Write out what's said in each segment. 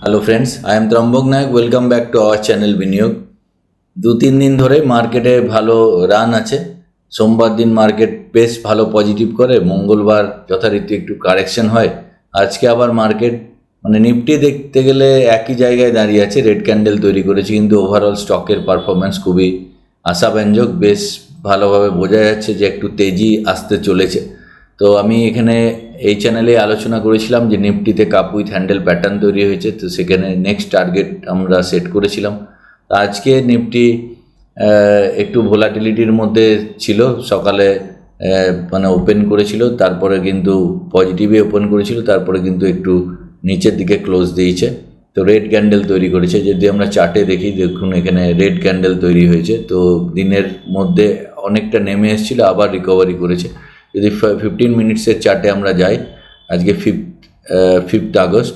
Hello friends, I am Trambak Nayak. Welcome back to our channel Biniyog. 2-3 দিন ধরে মার্কেটে ভালো রান আছে। সোমবার দিন মার্কেট বেশ ভালো পজিটিভ করে, মঙ্গলবার যথারীতি একটু কারেকশন হয়। আজকে আবার মার্কেট নিফটি দেখতে গেলে একই জায়গায় দাঁড়িয়ে আছে, রেড ক্যান্ডেল তৈরি করেছে, কিন্তু ওভারঅল স্টকের পারফরমেন্স খুবই আশাব্যঞ্জক। বেশ ভালোভাবে বোঝা যাচ্ছে যে একটু তেজি আসতে চলেছে। তো আমি এখানে এই চ্যানেলে আলোচনা করেছিলাম যে নিফটিতে কাপ উইথ হ্যান্ডেল প্যাটার্ন তৈরি হয়েছে, তো সেখানে নেক্সট টার্গেট আমরা সেট করেছিলাম। আজকে নিফটি একটু ভোলাটিলিটির মধ্যে ছিল। সকালে ওপেন করেছিল, তারপরে কিন্তু পজিটিভে ওপেন করেছিল, তারপরে কিন্তু একটু নিচের দিকে ক্লোজ দিয়েছে। তো রেড ক্যান্ডেল তৈরি করেছে। যদি আমরা চার্টে দেখি, দেখুন এখানে রেড ক্যান্ডেল তৈরি হয়েছে। তো দিনের মধ্যে অনেকটা নেমে এসেছিল, আবার রিকভারি করেছে। যদি 15 মিনিটসের চার্টে আমরা যাই, আজকে 5th আগস্ট।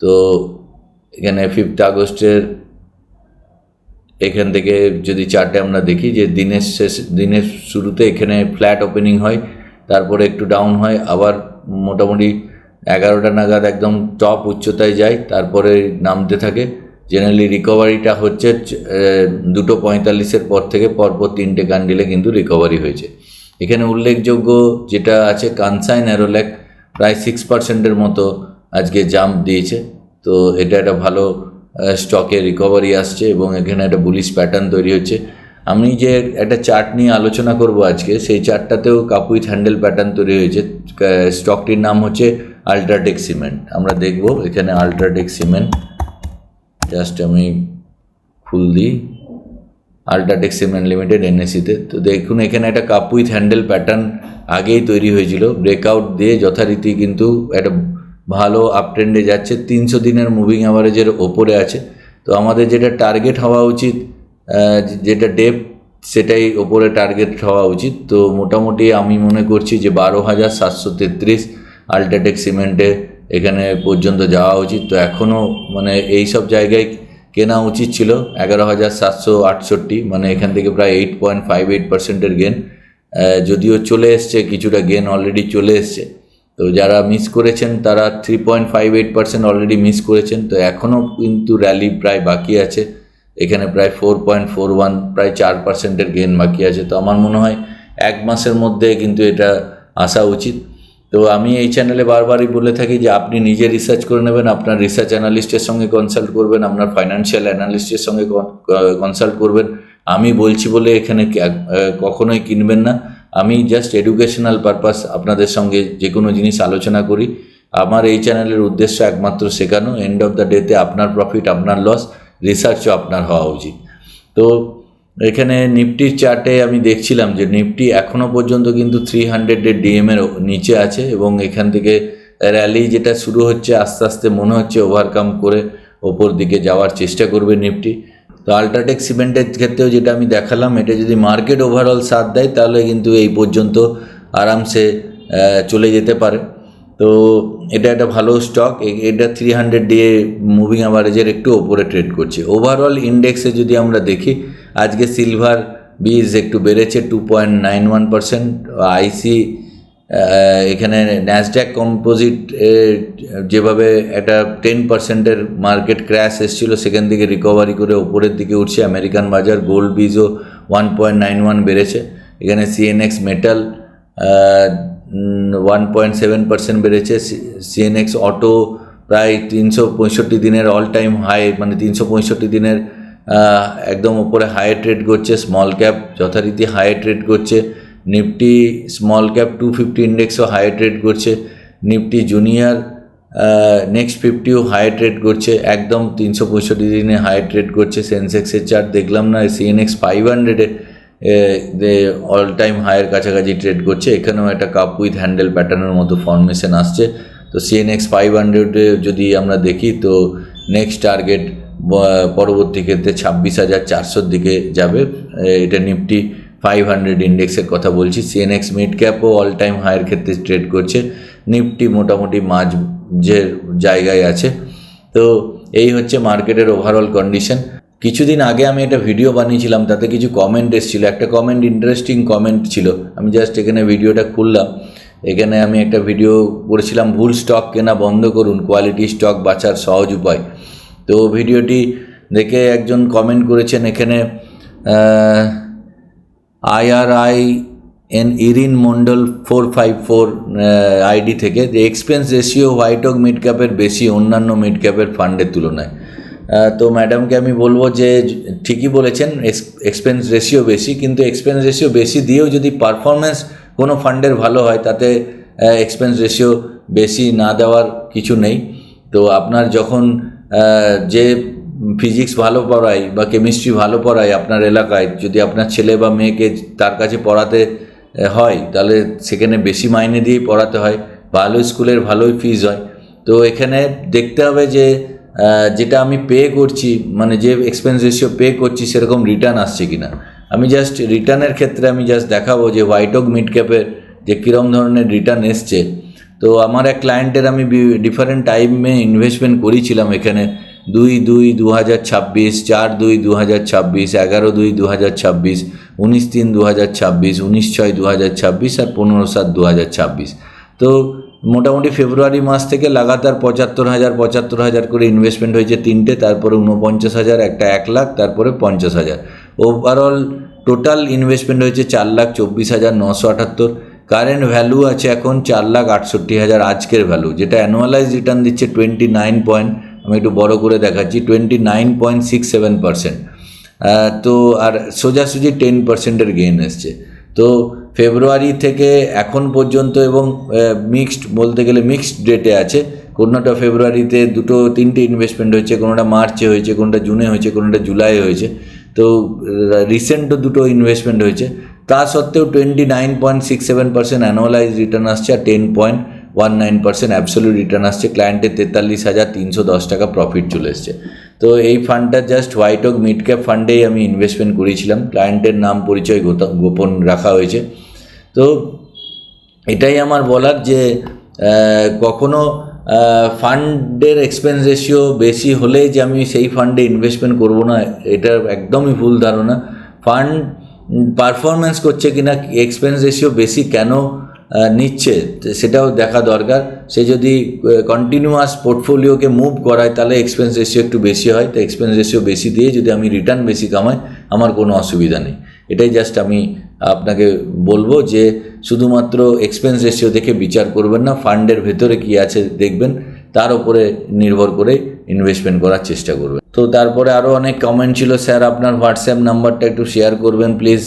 তো এখানে 5th আগস্টের এখান থেকে যদি চার্টে আমরা দেখি যে দিনের শুরুতে এখানে ফ্ল্যাট ওপেনিং হয়, তারপরে একটু ডাউন হয়, আবার মোটামুটি 11টা নাগাদ একদম টপ উচ্চতায় যায়, তারপরে নামতে থাকে। জেনারেলি রিকভারিটা হচ্ছে 2:45 পর থেকে পরপর 3টে ক্যান্ডেলে কিন্তু রিকভারি হয়েছে। এখানে উল্লেখযোগ্য যেটা আছে, কানসাই ন্যারোল্যাক প্রায় 6%-এর মতো আজকে জাম্প দিয়েছে। তো এটা একটা ভালো স্টকে রিকভারি আসছে এবং এখানে একটা বুলিশ প্যাটার্ন তৈরি হচ্ছে। আমি যে একটা চার্ট নিয়ে আলোচনা করব আজকে, সেই চার্টটাতেও কাপ উইথ হ্যান্ডেল প্যাটার্ন তৈরি হয়েছে। স্টকটির নাম হচ্ছে আল্ট্রাটেক সিমেন্ট। আমরা দেখব এখানে আল্ট্রাটেক সিমেন্ট, জাস্ট আমি খুল দিই, আল্ট্রাটেক সিমেন্ট লিমিটেড এনএসিতে। তো দেখুন এখানে একটা কাপ উইথ হ্যান্ডেল প্যাটার্ন আগেই তৈরি হয়েছিল, ব্রেকআউট দিয়ে যথারীতি কিন্তু একটা ভালো আপট্রেন্ডে যাচ্ছে, 300 দিনের মুভিং অ্যাভারেজের ওপরে আছে। তো আমাদের যেটা টার্গেট হওয়া উচিত, যেটা ডেপ, সেটাই ওপরে টার্গেট হওয়া উচিত। তো মোটামুটি আমি মনে করছি যে 12,733 আল্ট্রাটেক সিমেন্টে এখানে পর্যন্ত যাওয়া উচিত। তো এখনও এই সব জায়গায় কেনা উচিত ছিল। 11,768, এখান থেকে প্রায় 8.58%-এর গেন, যদিও চলে এসছে, কিছুটা গেন অলরেডি চলে এসছে। তো যারা মিস করেছেন তারা 3.58% অলরেডি মিস করেছেন। তো এখনও কিন্তু র্যালি প্রায় বাকি আছে, এখানে প্রায় 4.41, প্রায় 4%-এর গেন বাকি আছে। তো আমার মনে হয় 1 মাসের মধ্যে কিন্তু এটা আসা উচিত। তো আমি এই চ্যানেলে বারবারই বলে থাকি যে আপনি নিজে রিসার্চ করে নেবেন, আপনার রিসার্চ অ্যানালিস্টের সঙ্গে কনসাল্ট করবেন, আপনার ফাইন্যান্সিয়াল অ্যানালিস্টের সঙ্গে কনসাল্ট করবেন। আমি বলছি বলে এখানে কখনোই কিনবেন না। আমি জাস্ট এডুকেশনাল পারপাস আপনাদের সঙ্গে যে কোনো জিনিস আলোচনা করি। আমার এই চ্যানেলের উদ্দেশ্য একমাত্র শেখানো। এন্ড অফ দ্য ডেতে আপনার প্রফিট, আপনার লস, রিসার্চও আপনার হওয়া উচিত। তো এখানে নিফটির চার্টে আমি দেখছিলাম যে নিফটি এখনও পর্যন্ত কিন্তু 300-এর ডিএমের নিচে আছে এবং এখান থেকে র্যালি যেটা শুরু হচ্ছে, আস্তে আস্তে মনে হচ্ছে ওভারকাম করে ওপর দিকে যাওয়ার চেষ্টা করবে নিফটি। তো আল্ট্রাটেক সিমেন্টের ক্ষেত্রেও যেটা আমি দেখালাম, এটা যদি মার্কেট ওভারঅল সাথ দেয় তাহলে কিন্তু এই পর্যন্ত আরামসে চলে যেতে পারে। তো এটা একটা ভালো স্টক। এটা 300 ডে মুভিং অ্যাভারেজের একটু ওপরে ট্রেড করছে। ওভারঅল ইন্ডেক্সে যদি আমরা দেখি, আজকে সিলভার বীজ একটু বেড়েছে 2.91%। আইসি এখানে ন্যাসড্যাক কম্পোজিট যেভাবে একটা 10%-এর মার্কেট ক্র্যাশ এসেছিলো, সেখান থেকে রিকভারি করে ওপরের দিকে উঠছে। আমেরিকান বাজার গোল্ড বীজও 1.91 বেড়েছে। এখানে সিএনএক্স মেটাল 1.7% বেড়েছে। সিএনএক্স অটো প্রায় 365 দিনের অল টাইম হাই, 365 দিনের একদম ওপরে হাই ট্রেড করছে। স্মল ক্যাপ যথারীতি হাই ট্রেড করছে। নিফটি স্মল ক্যাপ 250 ইন্ডেক্সও হাই ট্রেড করছে। নিফটি জুনিয়র নেক্সট 50ও হাই ট্রেড করছে, একদম 365 দিনে হাই ট্রেড করছে। সেন্সেক্সের চার্ট দেখলাম না, সিএনএক্স 500-এ অল টাইম হাইয়ের কাছাকাছি ট্রেড করছে। এখানেও একটা কাপ উইথ হ্যান্ডেল প্যাটার্নের মতো ফর্মেশন আসছে। তো সিএনএক্স 500-এ যদি আমরা দেখি, তো নেক্সট টার্গেট পরবর্তী ক্ষেত্রে 26,400-র দিকে যাবে। এটা নিফটি 500 ইন্ডেক্সের কথা বলছি। সিএনএক্স মিড ক্যাপও অল টাইম হাইয়ের ক্ষেত্রে ট্রেড করছে। নিফটি মোটামুটি মাঝের জায়গায় আছে। তো এই হচ্ছে মার্কেটের ওভারঅল কন্ডিশন। কিছুদিন আগে আমি একটা ভিডিও বানিয়েছিলাম, তাতে কিছু কমেন্ট এসেছিলো। একটা কমেন্ট, ইন্টারেস্টিং কমেন্ট ছিল। আমি জাস্ট এখানে ভিডিওটা খুললাম। এখানে আমি একটা ভিডিও করেছিলাম, ভুল স্টক কেনা বন্ধ করুন, কোয়ালিটি স্টক বাঁচার সহজ উপায়। তো ভিডিওটি দেখে একজন কমেন্ট করেছেন এখানে IRIN ইরিন মন্ডল 454 আইডি থেকে, যে expense ratio white oak mid ক্যাপের বেশি অন্যান্য মিড ক্যাপের ফান্ডের তুলনায়। তো ম্যাডামকে আমি বলবো যে ঠিকই বলেছেন, এক্সপেন্স রেশিও বেশি, কিন্তু এক্সপেন্স রেশিও বেশি দিয়েও যদি পারফরমেন্স কোনো ফান্ডের ভালো হয় তাতে এক্সপেন্স রেশিও বেশি না দেওয়ার কিছু নেই। তো আপনার যখন যে ফিজিক্স ভালো পড়ায় বা কেমিস্ট্রি ভালো পড়ায় আপনার এলাকায়, যদি আপনার ছেলে বা মেয়েকে তার কাছে পড়াতে হয় তাহলে সেখানে বেশি মাইনে দিয়েই পড়াতে হয়, ভালো স্কুলের ভালোই ফিজ হয়। তো এখানে দেখতে হবে যে যেটা আমি পে করছি, মানে যে এক্সপেন্স রেশিও পে করছি সেরকম রিটার্ন আসছে কিনা। আমি জাস্ট রিটার্নের ক্ষেত্রে আমি জাস্ট দেখাবো যে হোয়াইট ওক মিড ক্যাপের যে কীরকম ধরনের রিটার্ন এসছে। তো আমার এক ক্লায়েন্টের আমি ডিফারেন্ট টাইমে ইনভেস্টমেন্ট করেছিলাম এখানে 2/2/2026, 4/2/2026, 11/2/2026, 19/3/2026, 19/6/2026 আর 15/7/2026। তো মোটামুটি ফেব্রুয়ারি মাস থেকে লাগাতার 75,000 করে ইনভেস্টমেন্ট হয়েছে তিনটে, তারপরে 49,000, একটা 1 লাখ, তারপরে 50,000। ওভারঅল টোটাল ইনভেস্টমেন্ট হয়েছে 4,24,978। কারেন্ট ভ্যালু আছে এখন 4,68,000 আজকের ভ্যালু, যেটা অ্যানুয়ালাইজ রিটার্ন দিচ্ছে 29 আমি একটু বড় করে দেখাচ্ছি, 29.67%। তো আর সোজাসুজি 10%-এর গেইন এসছে। তো ফেব্রুয়ারি থেকে এখন পর্যন্ত, এবং মিক্সড বলতে গেলে মিক্সড ডেটে আছে, কোনোটা ফেব্রুয়ারিতে 2-3টে ইনভেস্টমেন্ট হয়েছে, কোনোটা মার্চে হয়েছে, কোনোটা জুনে হয়েছে, কোনোটা জুলাই হয়েছে। তো রিসেন্টও 2টো ইনভেস্টমেন্ট হয়েছে। তা সত্ত্বেও 29.67% অ্যানুয়ালাইজ রিটার্ন আসছে, আর 10.19% অ্যাবসলিউট রিটার্ন আসছে। ক্লায়েন্টের 43,310 টাকা প্রফিট চলে এসছে। তো এই ফান্ডটা just white oak mid cap ফান্ডেই আমি ইনভেস্টমেন্ট করেছিলাম, ক্লায়েন্টের নাম পরিচয় গোপন রাখা হয়েছে। তো এটাই আমার বলার যে কখনো ফান্ডের এক্সপেন্স রেশিও বেশি হলে যে আমি সেই ফান্ডে ইনভেস্টমেন্ট করব না, এটা একদমই ভুল ধারণা। ফান্ড পারফরমেন্স করছে কিনা, এক্সপেন্স রেশিও বেশি কেন নিচ্ছে সেটাও দেখা দরকার। সে যদি কন্টিনিউয়াস পোর্টফোলিওকে মুভ করায় তাহলে এক্সপেন্স রেশিও একটু বেশি হয়। তো এক্সপেন্স রেশিও বেশি দিয়ে যদি আমি রিটার্ন বেশি কামাই, আমার কোনো অসুবিধা নেই। এটাই জাস্ট আমি আপনাকে বলবো যে শুধুমাত্র এক্সপেন্স রেশিও দেখে বিচার করবেন না, ফান্ডের ভেতরে কী আছে দেখবেন, তার উপরে নির্ভর করে ইনভেস্টমেন্ট করার চেষ্টা করবেন। তো তারপরে আরও অনেক কমেন্ট ছিল, স্যার আপনার হোয়াটসঅ্যাপ নাম্বারটা একটু শেয়ার করবেন প্লিজ,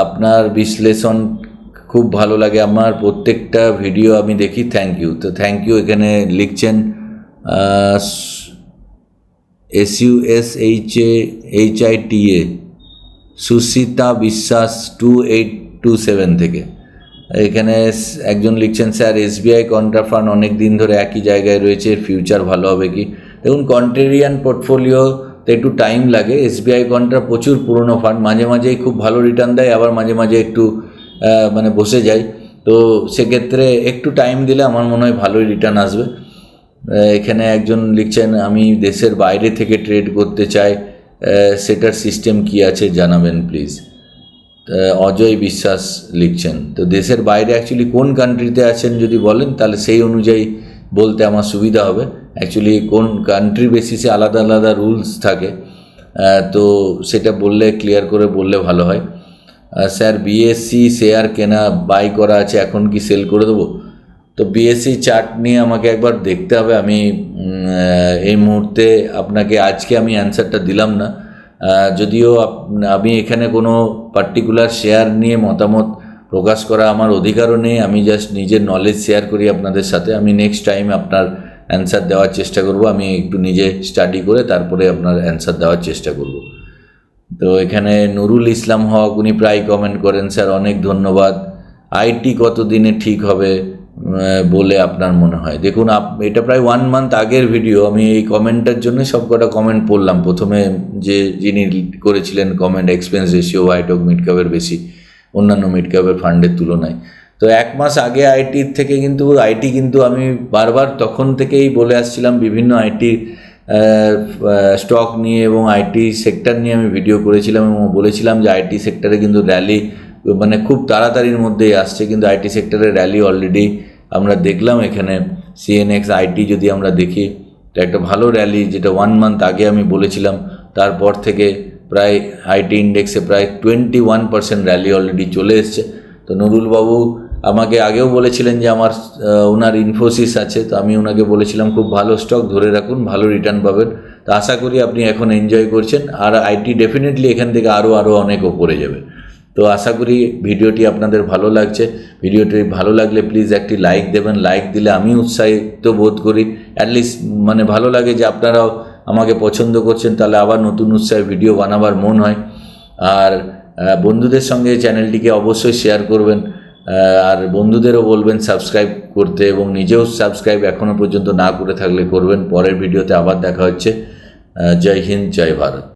আপনার বিশ্লেষণ খুব ভালো লাগে, আমার প্রত্যেকটা ভিডিও আমি দেখি, থ্যাংক ইউ। তো থ্যাংক ইউ এখানে লিখছেন SUSHITA সুশিতা বিশ্বাস 2827 থেকে। এখানে একজন লিখছেন, স্যার SBI কন্ট্রা ফান্ড অনেক দিন ধরে একই জায়গায় রয়েছে, ফিউচার ভালো হবে কি? দেখুন, কন্ট্রেরিয়ান পোর্টফোলিওতে একটু টাইম লাগে। SBI কন্ট্রা প্রচুর পুরনো ফান্ড, মাঝে মাঝেই খুব ভালো রিটার্ন দেয়, আবার মাঝে মাঝে একটু মানে বসে যায়। তো সেক্ষেত্রে একটু টাইম দিলে আমার মনে হয় ভালোই রিটার্ন আসবে। এখানে একজন লিখছেন, আমি দেশের বাইরে থেকে ট্রেড করতে চাই, সেটার সিস্টেম কি আছে জানাবেন প্লিজ। অজয় বিশ্বাস লিখছেন। তো দেশের বাইরে অ্যাকচুয়ালি কোন কান্ট্রিতে আছেন যদি বলেন তাহলে সেই অনুযায়ী বলতে আমার সুবিধা হবে। অ্যাকচুয়ালি কোন কান্ট্রি বেসিসে আলাদা আলাদা রুলস থাকে, তো সেটা বললে ক্লিয়ার করে বললে ভালো হয়। স্যার BSE শেয়ার কেনা বাই করা আছে, এখন কি সেল করে দেবো? তো BSE চার্ট নিয়ে আমাকে একবার দেখতে হবে। আমি এই মুহূর্তে আপনাকে আজকে আমি অ্যান্সারটা দিলাম না, যদিও আমি এখানে কোনো পার্টিকুলার শেয়ার নিয়ে মতামত প্রকাশ করা আমার অধিকারও নেই। আমি জাস্ট নিজের নলেজ শেয়ার করি আপনাদের সাথে। আমি নেক্সট টাইম আপনার অ্যান্সার দেওয়ার চেষ্টা করব, আমি একটু নিজে স্টাডি করে তারপরে আপনার অ্যান্সার দেওয়ার চেষ্টা করব। তো এখানে নুরুল ইসলাম হক উনি প্রায় কমেন্ট করেন, স্যার অনেক ধন্যবাদ, আইটি কত দিনে ঠিক হবে বলে আপনার মনে হয়? দেখুন, এটা প্রায় 1 মান্থ আগের ভিডিও, আমি এই কমেন্টটার জন্য সব কটা কমেন্ট পড়লাম। প্রথমে যিনি করেছিলেন comment, expense ratio white oak mid ক্যাপের বেশি অন্যান্য মিড ক্যাপের ফান্ডের তুলনায়। তো 1 মাস আগে আইটির থেকে আইটি কিন্তু আমি বারবার তখন থেকেই বলে আসছিলাম, বিভিন্ন আইটি স্টক নিয়ে এবং আইটি সেক্টর নিয়ে আমি ভিডিও করেছিলাম এবং বলেছিলাম যে আইটি সেক্টরে কিন্তু র্যালি মানে খুব তাড়াতাড়ির মধ্যেই আসছে। কিন্তু আইটি সেক্টরের র্যালি অলরেডি আমরা দেখলাম। এখানে CNX আইটি যদি আমরা দেখি এটা একটা ভালো র্যালি, যেটা 1 মান্থ আগে আমি বলেছিলাম। তারপর থেকে প্রায় আইটি ইন্ডেক্সে প্রায় 21% র্যালি অলরেডি চলে এসছে। তো নুরুলবাবু আমাকে আগেও বলেছিলেন যে ওনার ইনফোসিস আছে, তো আমি ওনাকে বলেছিলাম খুব ভালো স্টক, ধরে রাখুন, ভালো রিটার্ন পাবেন। তো আশা করি আপনি এখন এনজয় করছেন, আর আইটি ডেফিনেটলি এখান থেকে আরও অনেক ওপরে যাবে। তো আশা করি ভিডিওটি আপনাদের ভালো লাগছে। ভিডিওটি ভালো লাগলে প্লিজ একটি লাইক দেবেন। লাইক দিলে আমি উৎসাহিত বোধ করি, অ্যাটলিস্ট মানে ভালো লাগে যে আপনারাও আমাকে পছন্দ করছেন, তাহলে আবার নতুন উৎসাহে ভিডিও বানাবার মন হয়। আর বন্ধুদের সঙ্গে চ্যানেলটিকে অবশ্যই শেয়ার করবেন, আর বন্ধুদেরও বলবেন সাবস্ক্রাইব করতে, এবং নিজেও সাবস্ক্রাইব এখনও পর্যন্ত না করে থাকলে করবেন। পরের ভিডিওতে আবার দেখা হচ্ছে। জয় হিন্দ, জয় ভারত।